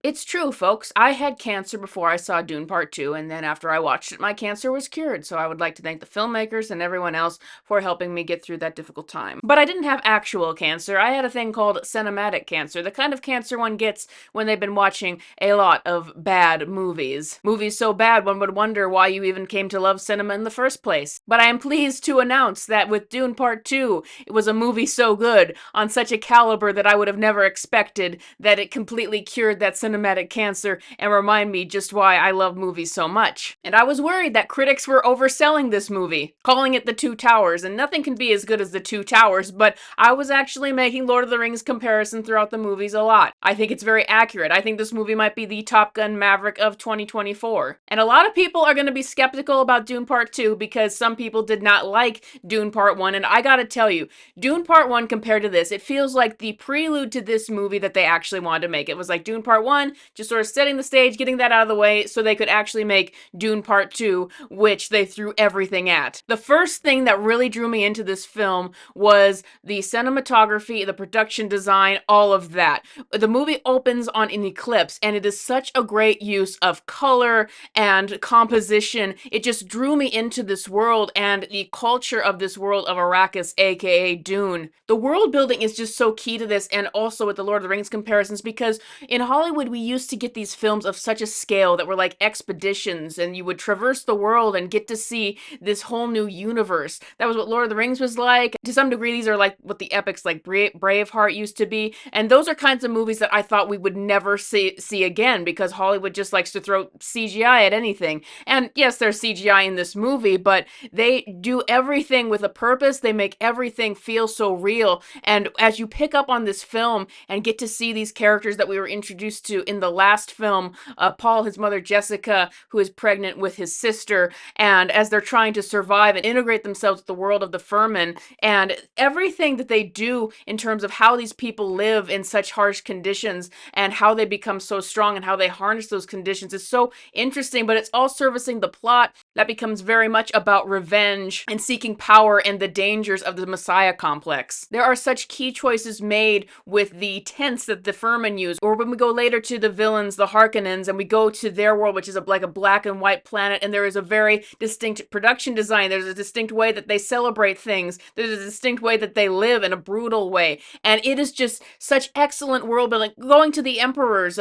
It's true, folks. I had cancer before I saw Dune Part 2, and then after I watched it, my cancer was cured. So I would like to thank the filmmakers and everyone else for helping me get through that difficult time. But I didn't have actual cancer. I had a thing called cinematic cancer, the kind of cancer one gets when they've been watching a lot of bad movies. Movies so bad one would wonder why you even came to love cinema in the first place. But I am pleased to announce that with Dune Part 2, it was a movie so good, on such a caliber that I would have never expected, that it completely cured that cinematic cancer and remind me just why I love movies so much. And I was worried that critics were overselling this movie, calling it The Two Towers, and nothing can be as good as The Two Towers, but I was actually making Lord of the Rings comparison throughout the movies a lot. I think it's very accurate. I think this movie might be the Top Gun Maverick of 2024. And a lot of people are going to be skeptical about Dune Part 2 because some people did not like Dune Part 1, and I gotta tell you, Dune Part 1 compared to this, it feels like the prelude to this movie that they actually wanted to make. It was like Dune Part 1, just sort of setting the stage, getting that out of the way so they could actually make Dune Part 2, which they threw everything at. The first thing that really drew me into this film was the cinematography, the production design, all of that. The movie opens on an eclipse, and it is such a great use of color and composition. It just drew me into this world and the culture of this world of Arrakis, aka Dune. The world building is just so key to this, and also with the Lord of the Rings comparisons, because in Hollywood we used to get these films of such a scale that were like expeditions, and you would traverse the world and get to see this whole new universe. That was what Lord of the Rings was like. To some degree, these are like what the epics like Braveheart used to be, and those are kinds of movies that I thought we would never see again, because Hollywood just likes to throw CGI at anything. And yes, there's CGI in this movie, but they do everything with a purpose. They make everything feel so real. And as you pick up on this film and get to see these characters that we were introduced to in the last film, Paul, his mother Jessica, who is pregnant with his sister, and as they're trying to survive and integrate themselves with the world of the Furman, and everything that they do in terms of how these people live in such harsh conditions and how they become so strong and how they harness those conditions is so interesting, but it's all servicing the plot that becomes very much about revenge and seeking power and the dangers of the Messiah complex. There are such key choices made with the tents that the Furman use, or when we go later to the villains, the Harkonnens, and we go to their world, which is like a black and white planet, and there is a very distinct production design. There's a distinct way that they celebrate things. There's a distinct way that they live in a brutal way, and it is just such excellent world building. Going to the Emperor's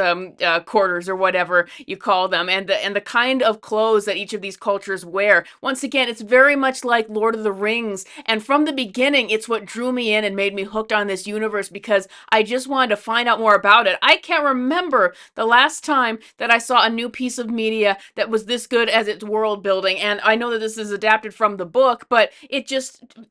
quarters, or whatever you call them, and the kind of clothes that each of these cultures wear. Once again, it's very much like Lord of the Rings, and from the beginning, it's what drew me in and made me hooked on this universe, because I just wanted to find out more about it. I can't remember the last time that I saw a new piece of media that was this good as its world building, and I know that this is adapted from the book, but it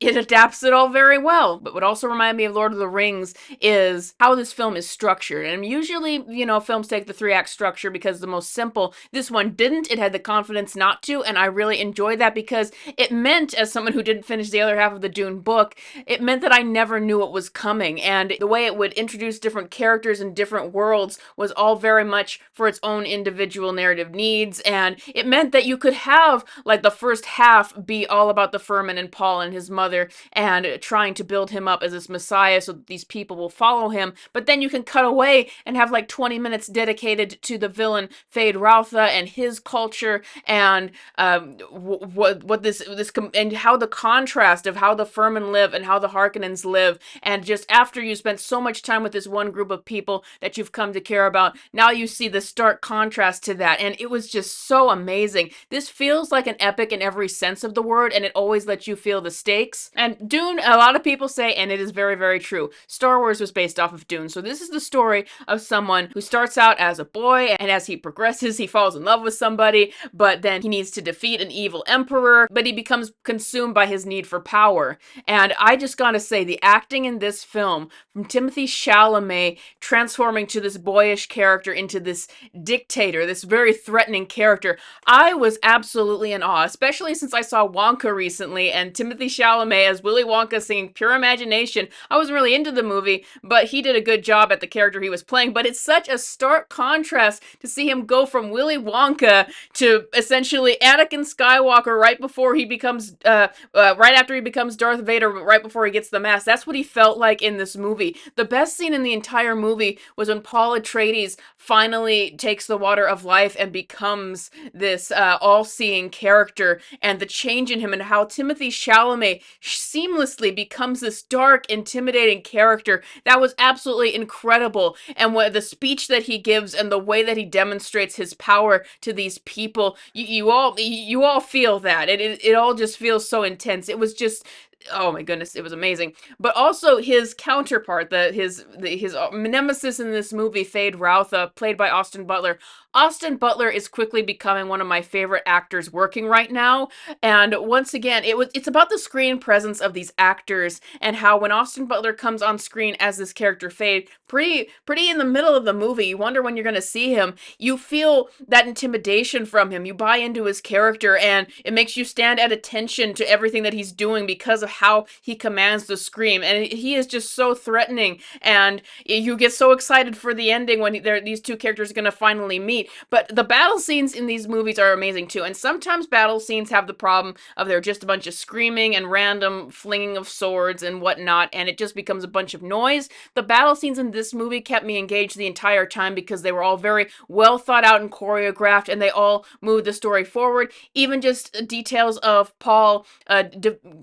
adapts it all very well. But what also reminded me of Lord of the Rings is how this film is structured. And usually, films take the three-act structure because it's the most simple. This one didn't. It had the confidence not to, and I really enjoyed that, because it meant, as someone who didn't finish the other half of the Dune book, it meant that I never knew what was coming, and the way it would introduce different characters in different worlds was all very much for its own individual narrative needs, and it meant that you could have, like, the first half be all about the Furman and Paul and his mother, and trying to build him up as this messiah so that these people will follow him, but then you can cut away and have like 20 minutes dedicated to the villain Fade Routha and his culture, and what this and how the contrast of how the Furman live and how the Harkonnens live, and just after you spent so much time with this one group of people that you've come to care about, now you see the stark contrast to that, and it was just so amazing. This feels like an epic in every sense of the word, and it always lets you feel the stakes. And Dune, a lot of people say, and it is very, very true, Star Wars was based off of Dune. So this is the story of someone who starts out as a boy, and as he progresses, he falls in love with somebody, but then he needs to defeat an evil emperor, but he becomes consumed by his need for power. And I just gotta say, the acting in this film, from Timothée Chalamet transforming to this boyish character into this dictator, this very threatening character, I was absolutely in awe, especially since I saw Wonka recently, and Timothée Chalamet as Willy Wonka singing Pure Imagination. I wasn't really into the movie, but he did a good job at the character he was playing, but it's such a stark contrast to see him go from Willy Wonka to essentially Anakin Skywalker right before he becomes, right after he becomes Darth Vader, right before he gets the mask. That's what he felt like in this movie. The best scene in the entire movie was when Paul Atreides movies finally takes the water of life and becomes this all-seeing character, and the change in him and how Timothée Chalamet seamlessly becomes this dark, intimidating character. That was absolutely incredible. And what the speech that he gives and the way that he demonstrates his power to these people, you all feel that. It all just feels so intense. It was just, oh my goodness, it was amazing. But also his counterpart, his nemesis in this movie, Fade Routha, played by Austin Butler. Austin Butler is quickly becoming one of my favorite actors working right now. And once again, it's about the screen presence of these actors and how when Austin Butler comes on screen as this character Fade, pretty in the middle of the movie, you wonder when you're going to see him. You feel that intimidation from him. You buy into his character, and it makes you stand at attention to everything that he's doing because of how he commands the scream. And he is just so threatening, and you get so excited for the ending when these two characters are going to finally meet. But the battle scenes in these movies are amazing too. And sometimes battle scenes have the problem of they're just a bunch of screaming and random flinging of swords and whatnot, and it just becomes a bunch of noise. The battle scenes in this movie kept me engaged the entire time because they were all very well thought out and choreographed, and they all moved the story forward. Even just details of Paul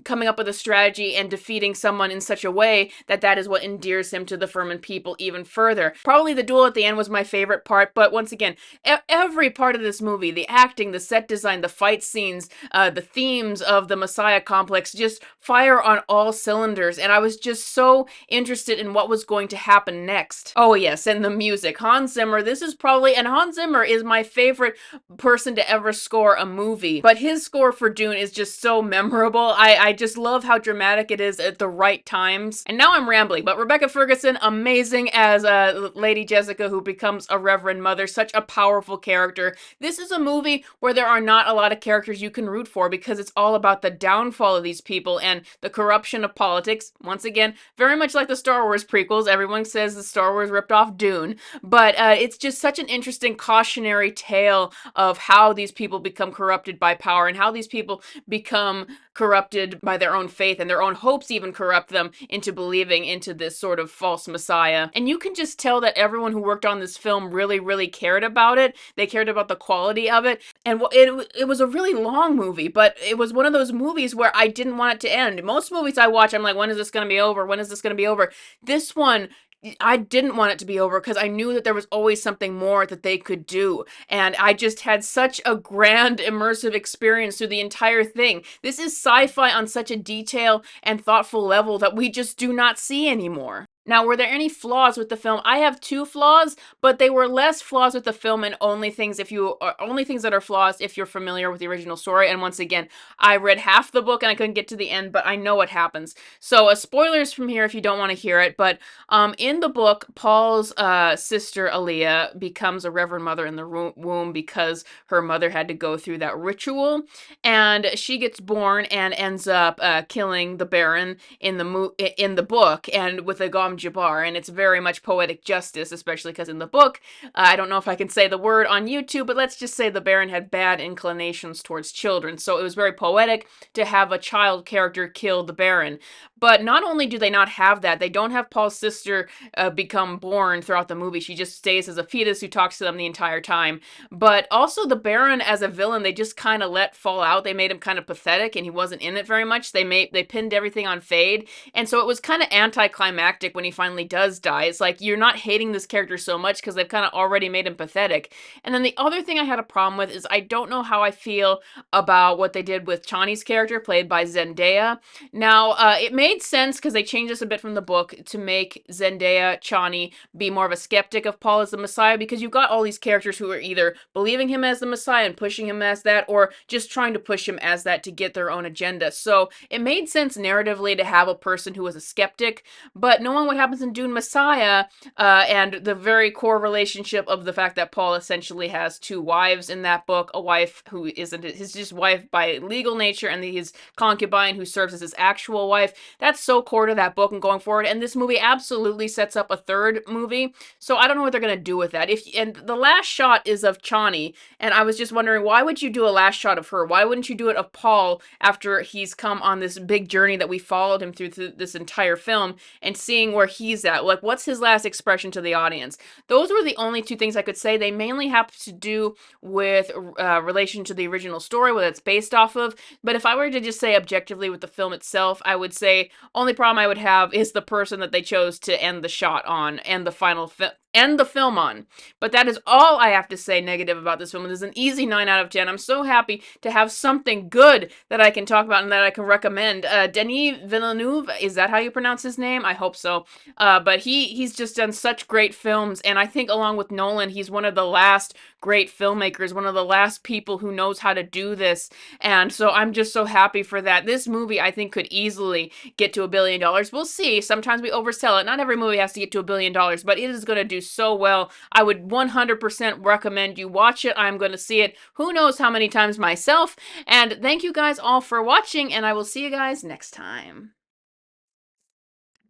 coming up with a strategy and defeating someone in such a way that is what endears him to the Furman people even further. Probably the duel at the end was my favorite part, but once again, every part of this movie, the acting, the set design, the fight scenes, the themes of the Messiah complex, just fire on all cylinders, and I was just so interested in what was going to happen next. Oh yes, and the music. Hans Zimmer, and Hans Zimmer is my favorite person to ever score a movie, but his score for Dune is just so memorable. I just love how dramatic it is at the right times. And now I'm rambling, but Rebecca Ferguson, amazing as Lady Jessica, who becomes a Reverend Mother, such a powerful character. This is a movie where there are not a lot of characters you can root for because it's all about the downfall of these people and the corruption of politics. Once again, very much like the Star Wars prequels. Everyone says the Star Wars ripped off Dune, but it's just such an interesting cautionary tale of how these people become corrupted by power and how these people become corrupted by their own faith, and their own hopes even corrupt them into believing into this sort of false messiah. And you can just tell that everyone who worked on this film really, really cared about it. They cared about the quality of it. And it was a really long movie, but it was one of those movies where I didn't want it to end. Most movies I watch, I'm like, when is this going to be over? When is this going to be over? This one, I didn't want it to be over because I knew that there was always something more that they could do. And I just had such a grand, immersive experience through the entire thing. This is sci-fi on such a detail and thoughtful level that we just do not see anymore. Now, were there any flaws with the film? I have two flaws, but they were less flaws with the film and only things that are flaws if you're familiar with the original story. And once again, I read half the book and I couldn't get to the end, but I know what happens. So, spoilers from here if you don't want to hear it. But in the book, Paul's sister Aaliyah becomes a Reverend Mother in the womb because her mother had to go through that ritual, and she gets born and ends up killing the Baron in the book, and with a Gom Jabbar, and it's very much poetic justice, especially because in the book, I don't know if I can say the word on YouTube, but let's just say the Baron had bad inclinations towards children, so it was very poetic to have a child character kill the Baron. But not only do they not have that, they don't have Paul's sister become born throughout the movie. She just stays as a fetus who talks to them the entire time. But also the Baron as a villain, they just kind of let fall out. They made him kind of pathetic, and he wasn't in it very much. They pinned everything on Fade, and so it was kind of anticlimactic when he finally does die. It's like you're not hating this character so much because they've kind of already made him pathetic. And then the other thing I had a problem with is I don't know how I feel about what they did with Chani's character, played by Zendaya. Now, it made sense because they changed this a bit from the book to make Zendaya, Chani, be more of a skeptic of Paul as the Messiah, because you've got all these characters who are either believing him as the Messiah and pushing him as that, or just trying to push him as that to get their own agenda. So it made sense narratively to have a person who was a skeptic, but knowing what happens in Dune Messiah, and the very core relationship of the fact that Paul essentially has two wives in that book, a wife who isn't his just wife by legal nature, and his concubine who serves as his actual wife, That's so core to that book and going forward. And this movie absolutely sets up a third movie. So I don't know what they're gonna do with that. If and the last shot is of Chani, and I was just wondering, why would you do a last shot of her? Why wouldn't you do it of Paul after he's come on this big journey that we followed him through this entire film, and seeing where he's at? Like, what's his last expression to the audience? Those were the only two things I could say. They mainly have to do with relation to the original story, what it's based off of. But if I were to just say objectively with the film itself, I would say only problem I would have is the person that they chose to end the shot on and the final end the film on. But that is all I have to say negative about this film. It is an easy 9 out of 10. I'm so happy to have something good that I can talk about and that I can recommend. Denis Villeneuve, is that how you pronounce his name? I hope so. But he's just done such great films, and I think along with Nolan, he's one of the last great filmmakers, one of the last people who knows how to do this. And so I'm just so happy for that. This movie, I think, could easily get to $1 billion. We'll see. Sometimes we oversell it. Not every movie has to get to $1 billion, but it is going to do so well. I would 100% recommend you watch it. I'm going to see it who knows how many times myself. And thank you guys all for watching, and I will see you guys next time.